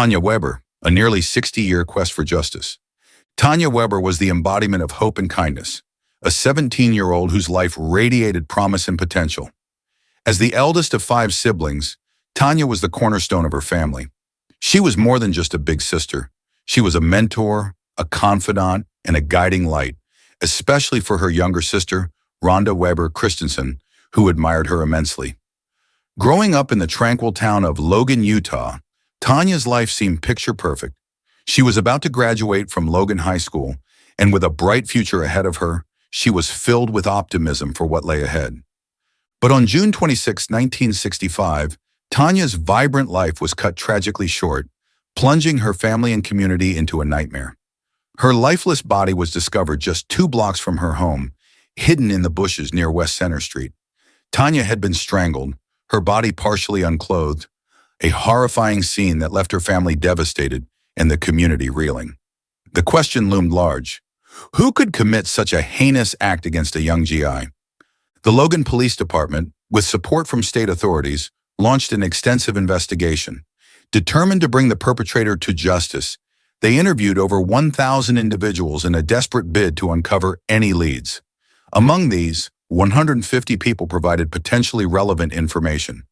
Tanya Weber, a nearly 60-year quest for justice. Tanya Weber was the embodiment of hope and kindness, a 17-year-old whose life radiated promise and potential. As the eldest of 5 siblings, Tanya was the cornerstone of her family. She was more than just a big sister. She was a mentor, a confidant, and a guiding light, especially for her younger sister, Rhonda Weber Christensen, who admired her immensely. Growing up in the tranquil town of Logan, Utah, Tanya's life seemed picture-perfect. She was about to graduate from Logan High School, and with a bright future ahead of her, she was filled with optimism for what lay ahead. But on June 26, 1965, Tanya's vibrant life was cut tragically short, plunging her family and community into a nightmare. Her lifeless body was discovered just 2 blocks from her home, hidden in the bushes near West Center Street. Tanya had been strangled, her body partially unclothed, a horrifying scene that left her family devastated and the community reeling. The question loomed large. Who could commit such a heinous act against a young GI? The Logan Police Department, with support from state authorities, launched an extensive investigation. Determined to bring the perpetrator to justice, they interviewed over 1,000 individuals in a desperate bid to uncover any leads. Among these, 150 people provided potentially relevant information.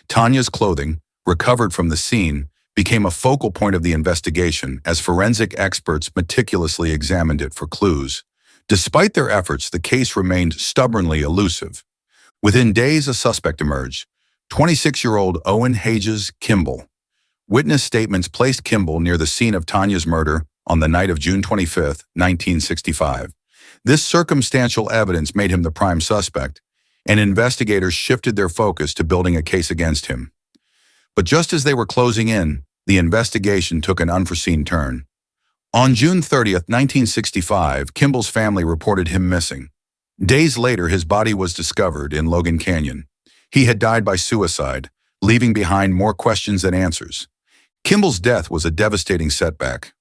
Tanya's clothing, recovered from the scene, became a focal point of the investigation as forensic experts meticulously examined it for clues. Despite their efforts, the case remained stubbornly elusive. Within days, a suspect emerged, 26-year-old Owen Kimble. Witness statements placed Kimble near the scene of Tanya's murder on the night of June 25, 1965. This circumstantial evidence made him the prime suspect, and investigators shifted their focus to building a case against him. But just as they were closing in, the investigation took an unforeseen turn. On June 30, 1965, Kimble's family reported him missing. Days later, his body was discovered in Logan Canyon. He had died by suicide, leaving behind more questions than answers. Kimble's death was a devastating setback.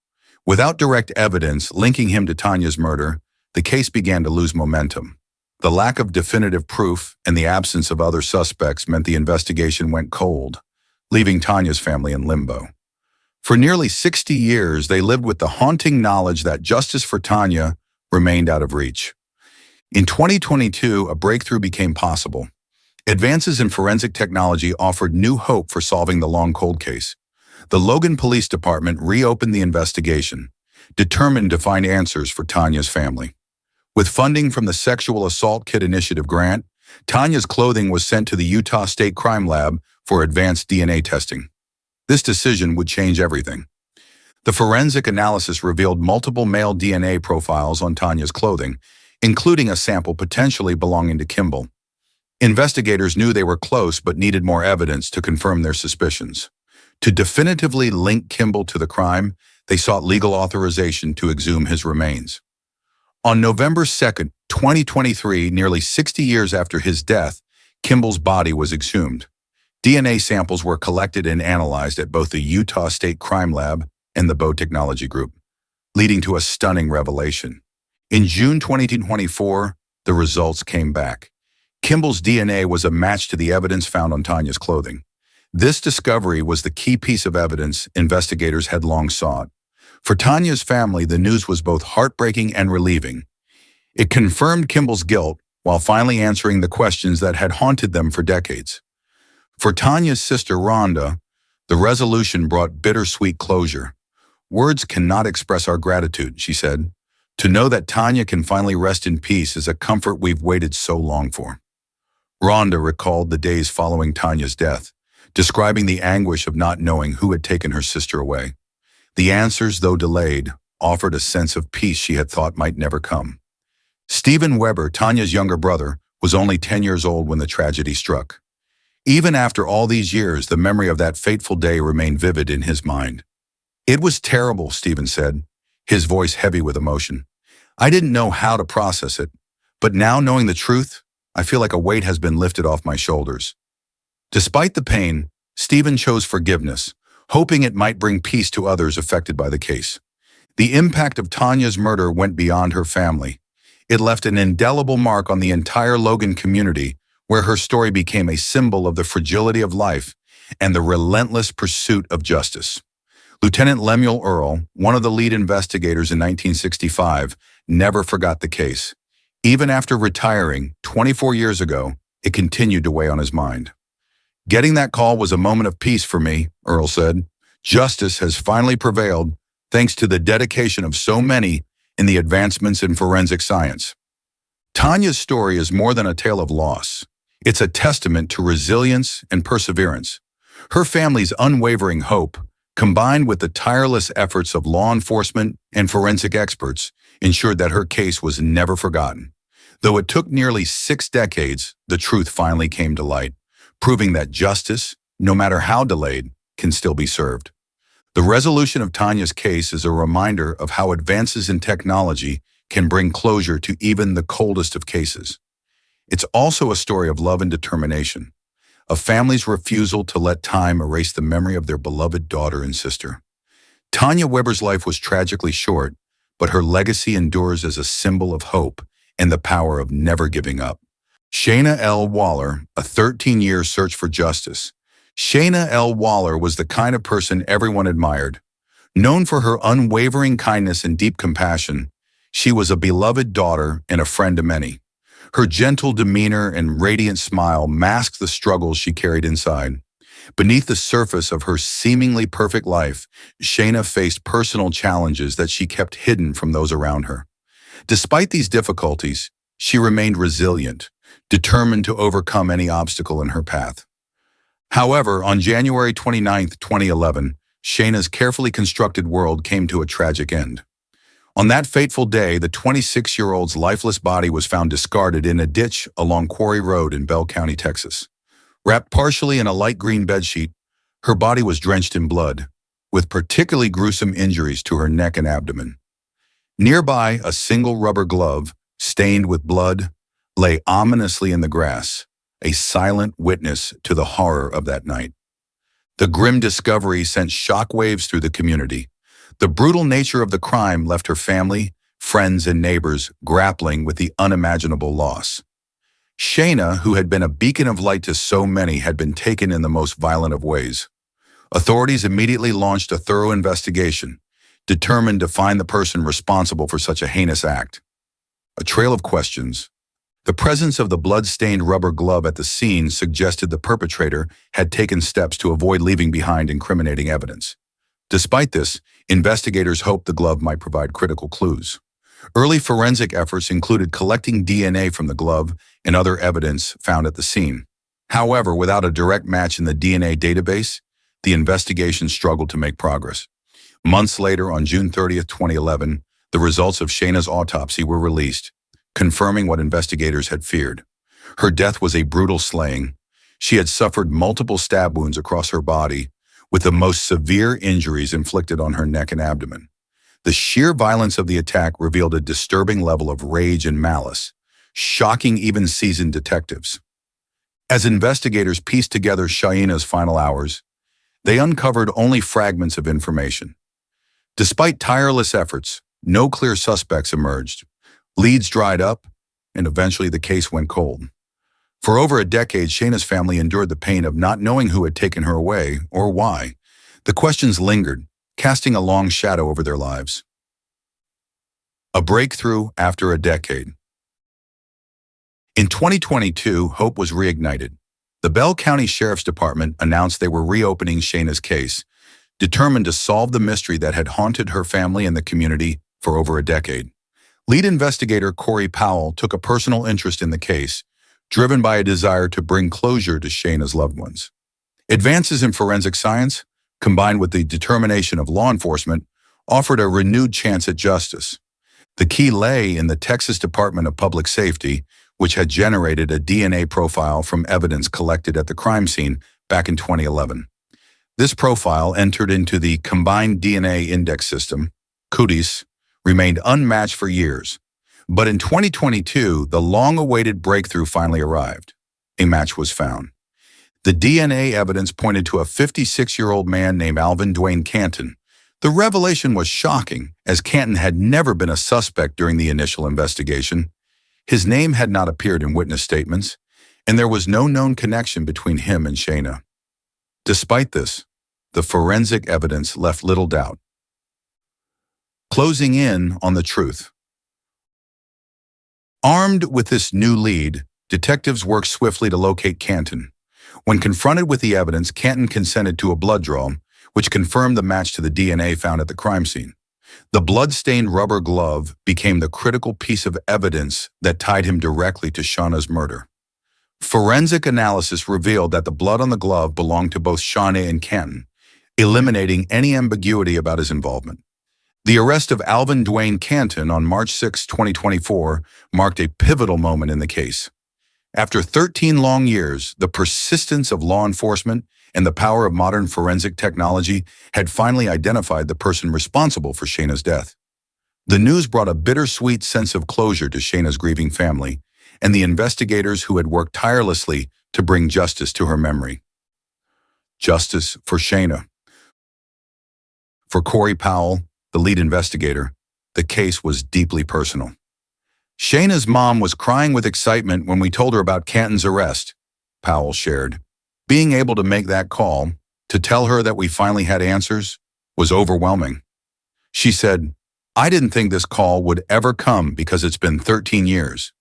Without direct evidence linking him to Tanya's murder, the case began to lose momentum. The lack of definitive proof and the absence of other suspects meant the investigation went cold, leaving Tanya's family in limbo. For nearly 60 years, they lived with the haunting knowledge that justice for Tanya remained out of reach. In 2022, a breakthrough became possible. Advances in forensic technology offered new hope for solving the long cold case. The Logan Police Department reopened the investigation, determined to find answers for Tanya's family. With funding from the Sexual Assault Kit Initiative grant, Tanya's clothing was sent to the Utah State Crime Lab for advanced DNA testing. This decision would change everything. The forensic analysis revealed multiple male DNA profiles on Tanya's clothing, including a sample potentially belonging to Kimble. Investigators knew they were close but needed more evidence to confirm their suspicions. To definitively link Kimble to the crime, they sought legal authorization to exhume his remains. On November 2, 2023, nearly 60 years after his death, Kimble's body was exhumed. DNA samples were collected and analyzed at both the Utah State Crime Lab and the Bow Technology Group, leading to a stunning revelation. In June 2024, the results came back. Kimble's DNA was a match to the evidence found on Tanya's clothing. This discovery was the key piece of evidence investigators had long sought. For Tanya's family, the news was both heartbreaking and relieving. It confirmed Kimble's guilt while finally answering the questions that had haunted them for decades. For Tanya's sister, Rhonda, the resolution brought bittersweet closure. "Words cannot express our gratitude," she said. "To know that Tanya can finally rest in peace is a comfort we've waited so long for." Rhonda recalled the days following Tanya's death, describing the anguish of not knowing who had taken her sister away. The answers, though delayed, offered a sense of peace she had thought might never come. Stephen Weber, Tanya's younger brother, was only 10 years old when the tragedy struck. Even after all these years, the memory of that fateful day remained vivid in his mind. "It was terrible," Stephen said, his voice heavy with emotion. "I didn't know how to process it, but now knowing the truth, I feel like a weight has been lifted off my shoulders." Despite the pain, Stephen chose forgiveness, hoping it might bring peace to others affected by the case. The impact of Tanya's murder went beyond her family. It left an indelible mark on the entire Logan community, where her story became a symbol of the fragility of life and the relentless pursuit of justice. Lieutenant Lemuel Earl, one of the lead investigators in 1965, never forgot the case. Even after retiring 24 years ago, it continued to weigh on his mind. "Getting that call was a moment of peace for me," Earl said. "Justice has finally prevailed thanks to the dedication of so many in the advancements in forensic science." Tanya's story is more than a tale of loss. It's a testament to resilience and perseverance. Her family's unwavering hope, combined with the tireless efforts of law enforcement and forensic experts, ensured that her case was never forgotten. Though it took nearly 6 decades, the truth finally came to light, proving that justice, no matter how delayed, can still be served. The resolution of Tanya's case is a reminder of how advances in technology can bring closure to even the coldest of cases. It's also a story of love and determination, a family's refusal to let time erase the memory of their beloved daughter and sister. Tanya Weber's life was tragically short, but her legacy endures as a symbol of hope and the power of never giving up. Shaina L. Waller, a 13-year search for justice. Shaina L. Waller was the kind of person everyone admired. Known for her unwavering kindness and deep compassion, she was a beloved daughter and a friend to many. Her gentle demeanor and radiant smile masked the struggles she carried inside. Beneath the surface of her seemingly perfect life, Shaina faced personal challenges that she kept hidden from those around her. Despite these difficulties, she remained resilient, determined to overcome any obstacle in her path. However, on January 29, 2011, Shaina's carefully constructed world came to a tragic end. On that fateful day, the 26-year-old's lifeless body was found discarded in a ditch along Quarry Road in Bell County, Texas. Wrapped partially in a light green bedsheet, her body was drenched in blood, with particularly gruesome injuries to her neck and abdomen. Nearby, a single rubber glove, stained with blood, lay ominously in the grass, a silent witness to the horror of that night. The grim discovery sent shockwaves through the community. The brutal nature of the crime left her family, friends, and neighbors grappling with the unimaginable loss. Shaina, who had been a beacon of light to so many, had been taken in the most violent of ways. Authorities immediately launched a thorough investigation, determined to find the person responsible for such a heinous act. A trail of questions. The presence of the blood-stained rubber glove at the scene suggested the perpetrator had taken steps to avoid leaving behind incriminating evidence. Despite this, investigators hoped the glove might provide critical clues. Early forensic efforts included collecting DNA from the glove and other evidence found at the scene. However, without a direct match in the DNA database, the investigation struggled to make progress. Months later, on June 30, 2011, the results of Shaina's autopsy were released, confirming what investigators had feared. Her death was a brutal slaying. She had suffered multiple stab wounds across her body, with the most severe injuries inflicted on her neck and abdomen. The sheer violence of the attack revealed a disturbing level of rage and malice, shocking even seasoned detectives. As investigators pieced together Shaina's final hours, they uncovered only fragments of information. Despite tireless efforts, no clear suspects emerged. Leads dried up, and eventually the case went cold. For over a decade, Shaina's family endured the pain of not knowing who had taken her away or why. The questions lingered, casting a long shadow over their lives. A breakthrough after a decade. In 2022, hope was reignited. The Bell County Sheriff's Department announced they were reopening Shaina's case, determined to solve the mystery that had haunted her family and the community for over a decade. Lead investigator Corey Powell took a personal interest in the case, driven by a desire to bring closure to Shaina's loved ones. Advances in forensic science, combined with the determination of law enforcement, offered a renewed chance at justice. The key lay in the Texas Department of Public Safety, which had generated a DNA profile from evidence collected at the crime scene back in 2011. This profile, entered into the Combined DNA Index System, CUDIS, remained unmatched for years. But in 2022, the long-awaited breakthrough finally arrived. A match was found. The DNA evidence pointed to a 56-year-old man named Alvin Canton. The revelation was shocking, as Canton had never been a suspect during the initial investigation. His name had not appeared in witness statements, and there was no known connection between him and Shaina. Despite this, the forensic evidence left little doubt. Closing in on the truth. Armed with this new lead, detectives worked swiftly to locate Canton. When confronted with the evidence, Canton consented to a blood draw, which confirmed the match to the DNA found at the crime scene. The blood-stained rubber glove became the critical piece of evidence that tied him directly to Shauna's murder. Forensic analysis revealed that the blood on the glove belonged to both Shaina and Canton, eliminating any ambiguity about his involvement. The arrest of Alvin Canton on March 6, 2024, marked a pivotal moment in the case. After 13 long years, the persistence of law enforcement and the power of modern forensic technology had finally identified the person responsible for Shaina's death. The news brought a bittersweet sense of closure to Shaina's grieving family and the investigators who had worked tirelessly to bring justice to her memory. Justice for Shaina. For Corey Powell, the lead investigator, the case was deeply personal. Shaina's mom was crying with excitement when we told her about Canton's arrest, Powell shared. Being able to make that call, to tell her that we finally had answers, was overwhelming. She said, "I didn't think this call would ever come because it's been 13 years."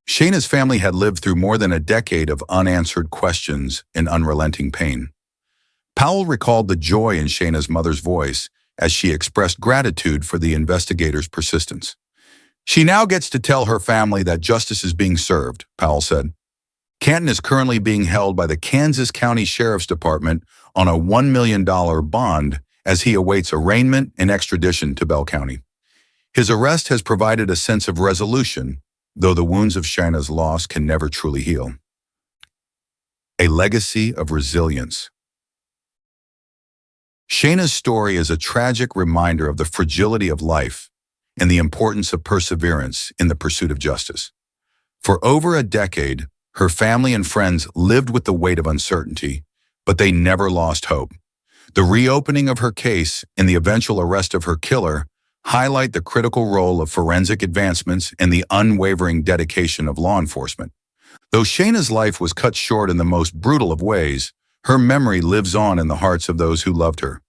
Shaina's family had lived through more than a decade of unanswered questions and unrelenting pain. Powell recalled the joy in Shaina's mother's voice as she expressed gratitude for the investigators' persistence. "She now gets to tell her family that justice is being served," Powell said. Canton is currently being held by the Kansas County Sheriff's Department on a $1 million bond as he awaits arraignment and extradition to Bell County. His arrest has provided a sense of resolution, though the wounds of Shaina's loss can never truly heal. A legacy of resilience. Shaina's story is a tragic reminder of the fragility of life and the importance of perseverance in the pursuit of justice. For over a decade, her family and friends lived with the weight of uncertainty, but they never lost hope. The reopening of her case and the eventual arrest of her killer highlight the critical role of forensic advancements and the unwavering dedication of law enforcement. Though Shaina's life was cut short in the most brutal of ways, her memory lives on in the hearts of those who loved her.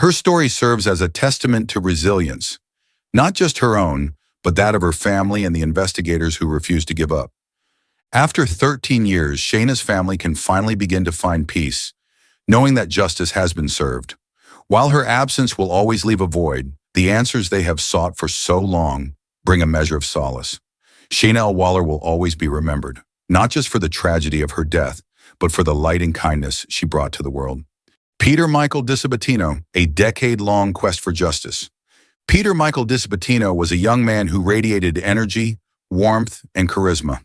Her story serves as a testament to resilience, not just her own, but that of her family and the investigators who refused to give up. After 13 years, Shaina's family can finally begin to find peace, knowing that justice has been served. While her absence will always leave a void, the answers they have sought for so long bring a measure of solace. Shaina Waller will always be remembered, not just for the tragedy of her death, but for the light and kindness she brought to the world. Peter Michael Disabatino, a decade-long quest for justice. Peter Michael Disabatino was a young man who radiated energy, warmth, and charisma.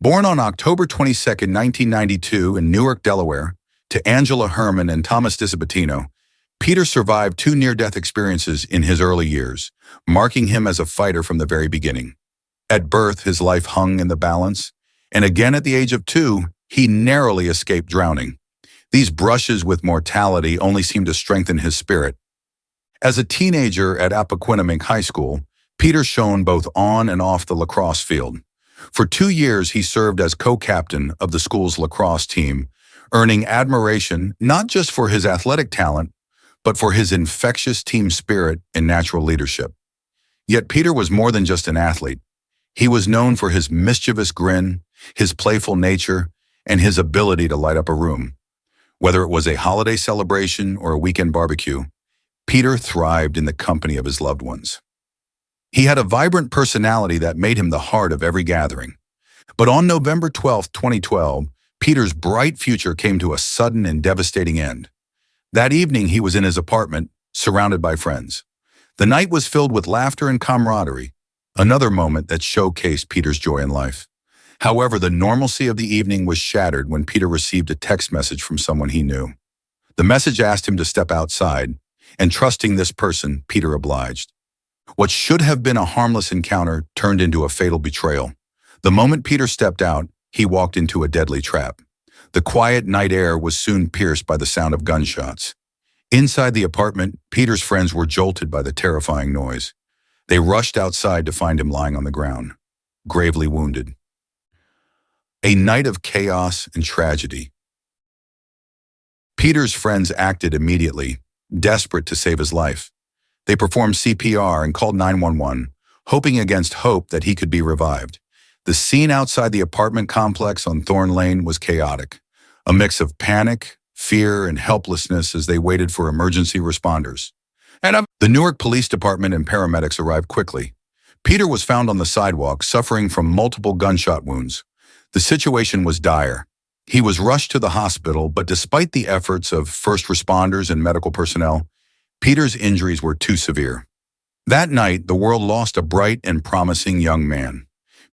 Born on October 22, 1992 in Newark, Delaware, to Angela Herman and Thomas Disabatino, Peter survived 2 near-death experiences in his early years, marking him as a fighter from the very beginning. At birth, his life hung in the balance, and again at the age of 2, he narrowly escaped drowning. These brushes with mortality only seemed to strengthen his spirit. As a teenager at Appoquinimink High School, Peter shone both on and off the lacrosse field. For 2 years, he served as co-captain of the school's lacrosse team, earning admiration not just for his athletic talent, but for his infectious team spirit and natural leadership. Yet Peter was more than just an athlete. He was known for his mischievous grin, his playful nature, and his ability to light up a room. Whether it was a holiday celebration or a weekend barbecue, Peter thrived in the company of his loved ones. He had a vibrant personality that made him the heart of every gathering. But on November 12, 2012, Peter's bright future came to a sudden and devastating end. That evening, he was in his apartment, surrounded by friends. The night was filled with laughter and camaraderie, another moment that showcased Peter's joy in life. However, the normalcy of the evening was shattered when Peter received a text message from someone he knew. The message asked him to step outside, and trusting this person, Peter obliged. What should have been a harmless encounter turned into a fatal betrayal. The moment Peter stepped out, he walked into a deadly trap. The quiet night air was soon pierced by the sound of gunshots. Inside the apartment, Peter's friends were jolted by the terrifying noise. They rushed outside to find him lying on the ground, gravely wounded. A night of chaos and tragedy. Peter's friends acted immediately, desperate to save his life. They performed CPR and called 911, hoping against hope that he could be revived. The scene outside the apartment complex on Thorn Lane was chaotic, a mix of panic, fear, and helplessness as they waited for emergency responders. The Newark Police Department and paramedics arrived quickly. Peter was found on the sidewalk, suffering from multiple gunshot wounds. The situation was dire. He was rushed to the hospital, but despite the efforts of first responders and medical personnel, Peter's injuries were too severe. That night, the world lost a bright and promising young man.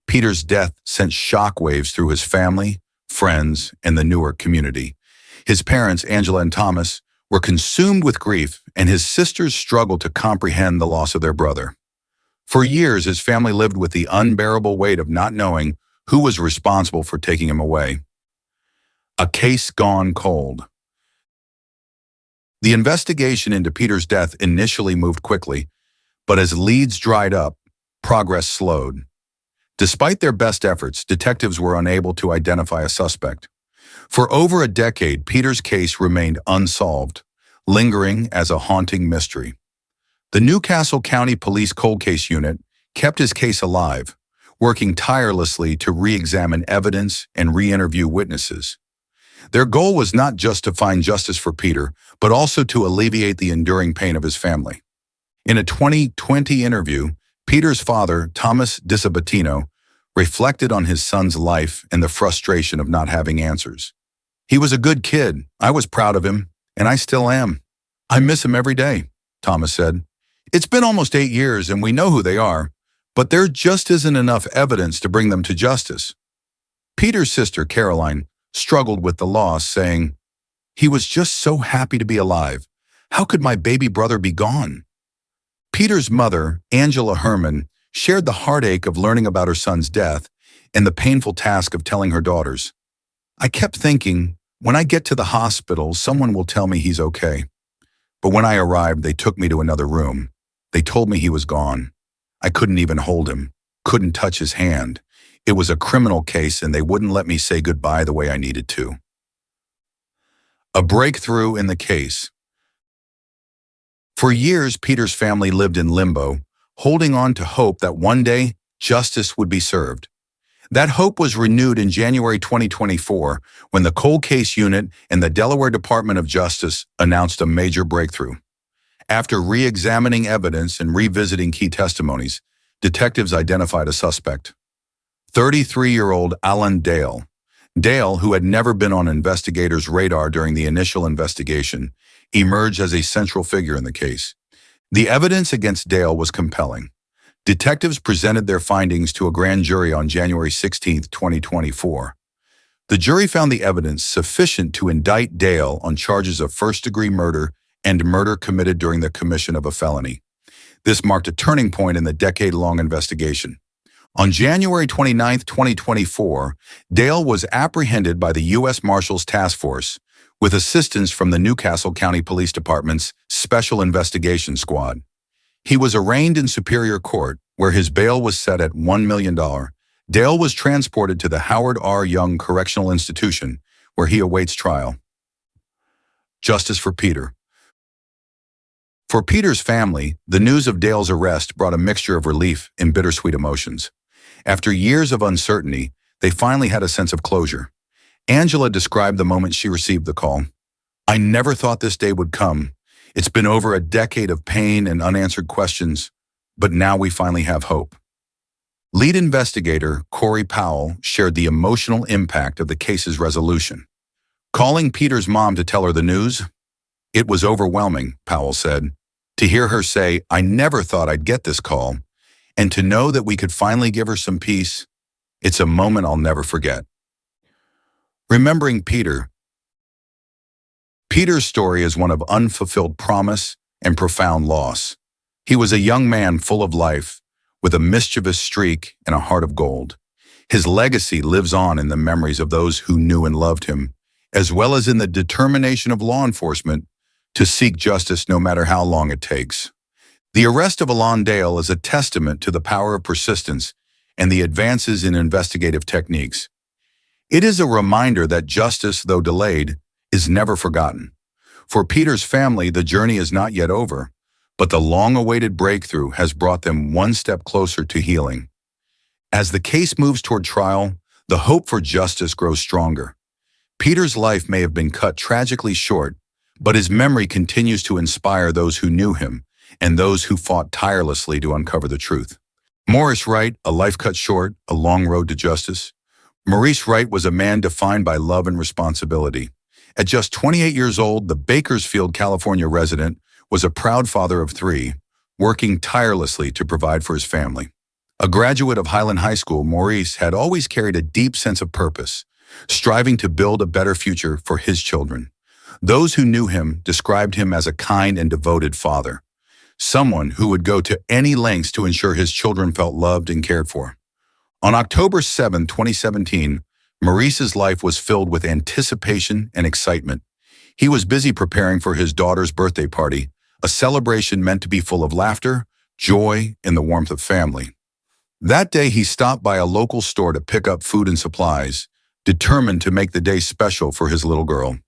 Peter's death sent shockwaves through his family, friends, and the Newark community. His parents, Angela and Thomas, were consumed with grief, and his sisters struggled to comprehend the loss of their brother. For years, his family lived with the unbearable weight of not knowing who was responsible for taking him away. A case gone cold. The investigation into Peter's death initially moved quickly, but as leads dried up, progress slowed. Despite their best efforts, detectives were unable to identify a suspect. For over a decade, Peter's case remained unsolved, lingering as a haunting mystery. The Newcastle County Police Cold Case Unit kept his case alive, working tirelessly to re-examine evidence and re-interview witnesses. Their goal was not just to find justice for Peter, but also to alleviate the enduring pain of his family. In a 2020 interview, Peter's father, Thomas Disabatino, reflected on his son's life and the frustration of not having answers. "He was a good kid. I was proud of him, and I still am. I miss him every day," Thomas said. "It's been almost 8 years, and we know who they are, but there just isn't enough evidence to bring them to justice." Peter's sister, Caroline, struggled with the loss, saying, "He was just so happy to be alive. How could my baby brother be gone?" Peter's mother, Angela Herman, shared the heartache of learning about her son's death and the painful task of telling her daughters. "I kept thinking, when I get to the hospital, someone will tell me he's okay. But when I arrived, they took me to another room. They told me he was gone. I couldn't even hold him, couldn't touch his hand. It was a criminal case and they wouldn't let me say goodbye the way I needed to." A breakthrough in the case. For years, Peter's family lived in limbo, holding on to hope that one day justice would be served. That hope was renewed in January 2024 when the Cold Case Unit and the Delaware Department of Justice announced a major breakthrough. After re-examining evidence and revisiting key testimonies, detectives identified a suspect. 33-year-old Alan Dale. Dale, who had never been on investigators' radar during the initial investigation, emerged as a central figure in the case. The evidence against Dale was compelling. Detectives presented their findings to a grand jury on January 16, 2024. The jury found the evidence sufficient to indict Dale on charges of first-degree murder and murder committed during the commission of a felony. This marked a turning point in the decade-long investigation. On January 29, 2024, Dale was apprehended by the U.S. Marshals Task Force with assistance from the Newcastle County Police Department's Special Investigation Squad. He was arraigned in Superior Court, where his bail was set at $1 million. Dale was transported to the Howard R. Young Correctional Institution, where he awaits trial. Justice for Peter. For Peter's family, the news of Dale's arrest brought a mixture of relief and bittersweet emotions. After years of uncertainty, they finally had a sense of closure. Angela described the moment she received the call. "I never thought this day would come. It's been over a decade of pain and unanswered questions, but now we finally have hope." Lead investigator Corey Powell shared the emotional impact of the case's resolution. Calling Peter's mom to tell her the news, "It was overwhelming," Powell said. "To hear her say, 'I never thought I'd get this call,' and to know that we could finally give her some peace, it's a moment I'll never forget." Remembering Peter. Peter's story is one of unfulfilled promise and profound loss. He was a young man full of life, with a mischievous streak and a heart of gold. His legacy lives on in the memories of those who knew and loved him, as well as in the determination of law enforcement to seek justice no matter how long it takes. The arrest of Alan Dale is a testament to the power of persistence and the advances in investigative techniques. It is a reminder that justice, though delayed, is never forgotten. For Peter's family, the journey is not yet over, but the long-awaited breakthrough has brought them one step closer to healing. As the case moves toward trial, the hope for justice grows stronger. Peter's life may have been cut tragically short, but his memory continues to inspire those who knew him and those who fought tirelessly to uncover the truth. Maurice Wright, a life cut short, a long road to justice. Maurice Wright was a man defined by love and responsibility. At just 28 years old, the Bakersfield, California resident was a proud father of 3, working tirelessly to provide for his family. A graduate of Highland High School, Maurice had always carried a deep sense of purpose, striving to build a better future for his children. Those who knew him described him as a kind and devoted father, someone who would go to any lengths to ensure his children felt loved and cared for. On October 7, 2017, Maurice's life was filled with anticipation and excitement. He was busy preparing for his daughter's birthday party, a celebration meant to be full of laughter, joy, and the warmth of family. That day, he stopped by a local store to pick up food and supplies, determined to make the day special for his little girl.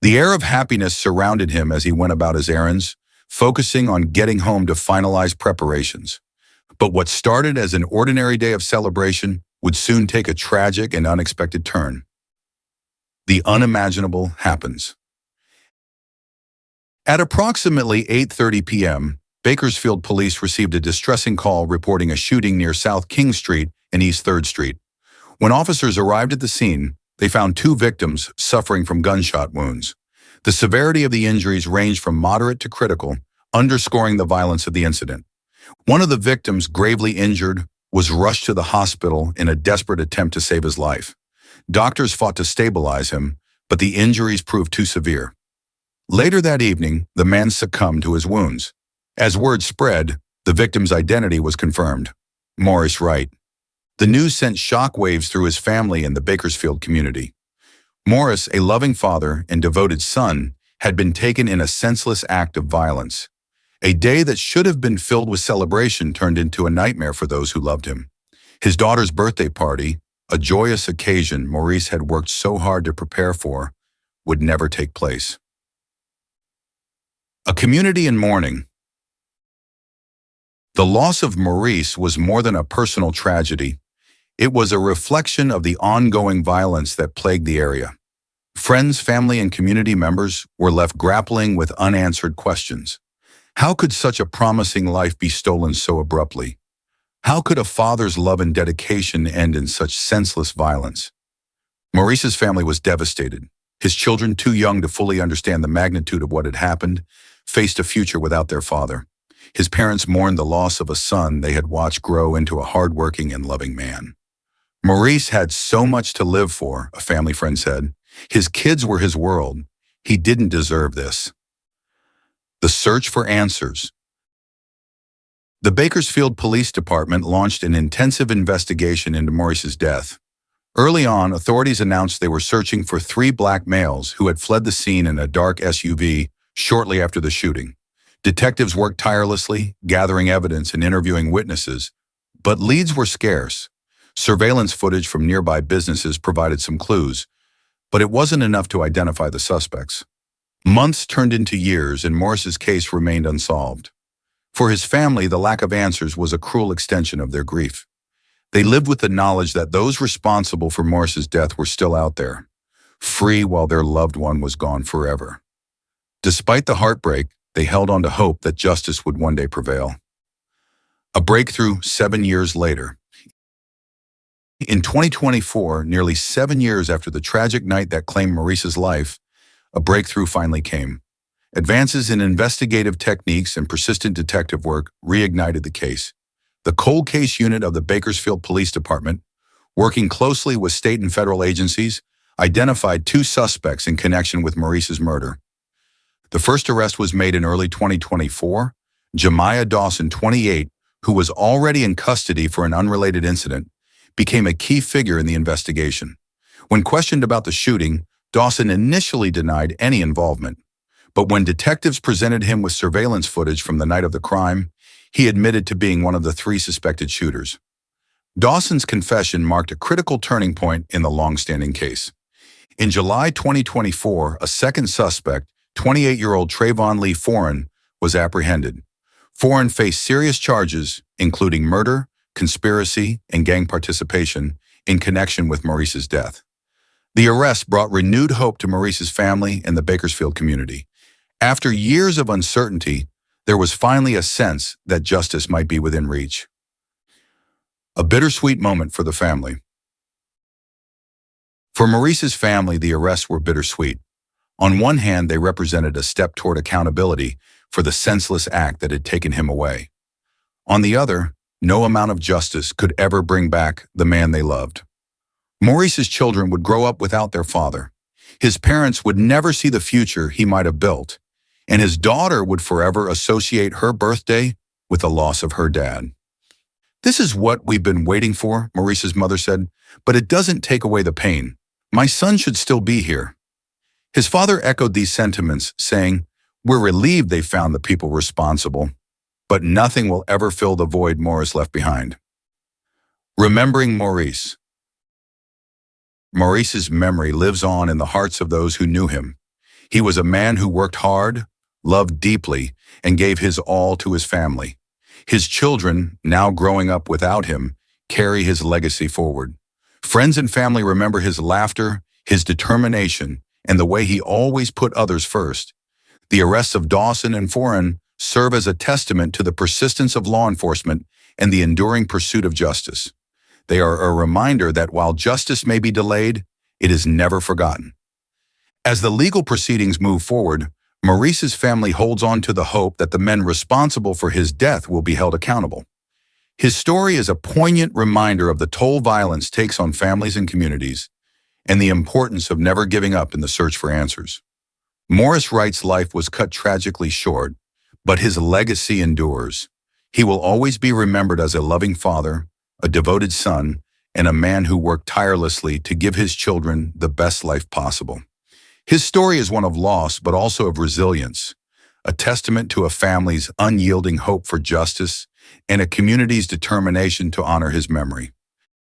The air of happiness surrounded him as he went about his errands, focusing on getting home to finalize preparations. But what started as an ordinary day of celebration would soon take a tragic and unexpected turn. The unimaginable happens. At approximately 8:30 p.m., Bakersfield police received a distressing call reporting a shooting near South King Street and East 3rd Street. When officers arrived at the scene, they found 2 victims suffering from gunshot wounds. The severity of the injuries ranged from moderate to critical, underscoring the violence of the incident. One of the victims, gravely injured, was rushed to the hospital in a desperate attempt to save his life. Doctors fought to stabilize him, but the injuries proved too severe. Later that evening, the man succumbed to his wounds. As word spread, the victim's identity was confirmed: Maurice Wright. The news sent shockwaves through his family and the Bakersfield community. Maurice, a loving father and devoted son, had been taken in a senseless act of violence. A day that should have been filled with celebration turned into a nightmare for those who loved him. His daughter's birthday party, a joyous occasion Maurice had worked so hard to prepare for, would never take place. A community in mourning. The loss of Maurice was more than a personal tragedy. It was a reflection of the ongoing violence that plagued the area. Friends, family, and community members were left grappling with unanswered questions. How could such a promising life be stolen so abruptly? How could a father's love and dedication end in such senseless violence? Maurice's family was devastated. His children, too young to fully understand the magnitude of what had happened, faced a future without their father. His parents mourned the loss of a son they had watched grow into a hardworking and loving man. Maurice had so much to live for, a family friend said. His kids were his world. He didn't deserve this. The search for answers. The Bakersfield Police Department launched an intensive investigation into Maurice's death. Early on, authorities announced they were searching for 3 black males who had fled the scene in a dark SUV shortly after the shooting. Detectives worked tirelessly, gathering evidence and interviewing witnesses, but leads were scarce. Surveillance footage from nearby businesses provided some clues, but it wasn't enough to identify the suspects. Months turned into years, and Maurice's case remained unsolved. For his family, the lack of answers was a cruel extension of their grief. They lived with the knowledge that those responsible for Maurice's death were still out there, free while their loved one was gone forever. Despite the heartbreak, they held on to hope that justice would one day prevail. A breakthrough 7 years later. In 2024, nearly 7 years after the tragic night that claimed Maurice's life, a breakthrough finally came. Advances in investigative techniques and persistent detective work reignited the case. The Cold Case Unit of the Bakersfield Police Department, working closely with state and federal agencies, identified 2 suspects in connection with Maurice's murder. The first arrest was made in early 2024. Jamiah Dawson, 28, who was already in custody for an unrelated incident, became a key figure in the investigation. When questioned about the shooting, Dawson initially denied any involvement. But when detectives presented him with surveillance footage from the night of the crime, he admitted to being one of the 3 suspected shooters. Dawson's confession marked a critical turning point in the long-standing case. In July 2024, a second suspect, 28-year-old Trayvon Lee Foreign, was apprehended. Foreign faced serious charges, including murder, conspiracy, and gang participation in connection with Maurice's death. The arrest brought renewed hope to Maurice's family and the Bakersfield community. After years of uncertainty, there was finally a sense that justice might be within reach. A bittersweet moment for the family. For Maurice's family, the arrests were bittersweet. On one hand, they represented a step toward accountability for the senseless act that had taken him away. On the other, no amount of justice could ever bring back the man they loved. Maurice's children would grow up without their father. His parents would never see the future he might have built, and his daughter would forever associate her birthday with the loss of her dad. "This is what we've been waiting for," Maurice's mother said, "but it doesn't take away the pain. My son should still be here." His father echoed these sentiments, saying, "We're relieved they found the people responsible, but nothing will ever fill the void Maurice left behind." Remembering Maurice. Maurice's memory lives on in the hearts of those who knew him. He was a man who worked hard, loved deeply, and gave his all to his family. His children, now growing up without him, carry his legacy forward. Friends and family remember his laughter, his determination, and the way he always put others first. The arrests of Dawson and Foreign serve as a testament to the persistence of law enforcement and the enduring pursuit of justice. They are a reminder that while justice may be delayed, it is never forgotten. As the legal proceedings move forward, Maurice's family holds on to the hope that the men responsible for his death will be held accountable. His story is a poignant reminder of the toll violence takes on families and communities, and the importance of never giving up in the search for answers. Maurice Wright's life was cut tragically short, but his legacy endures. He will always be remembered as a loving father, a devoted son, and a man who worked tirelessly to give his children the best life possible. His story is one of loss, but also of resilience, a testament to a family's unyielding hope for justice and a community's determination to honor his memory.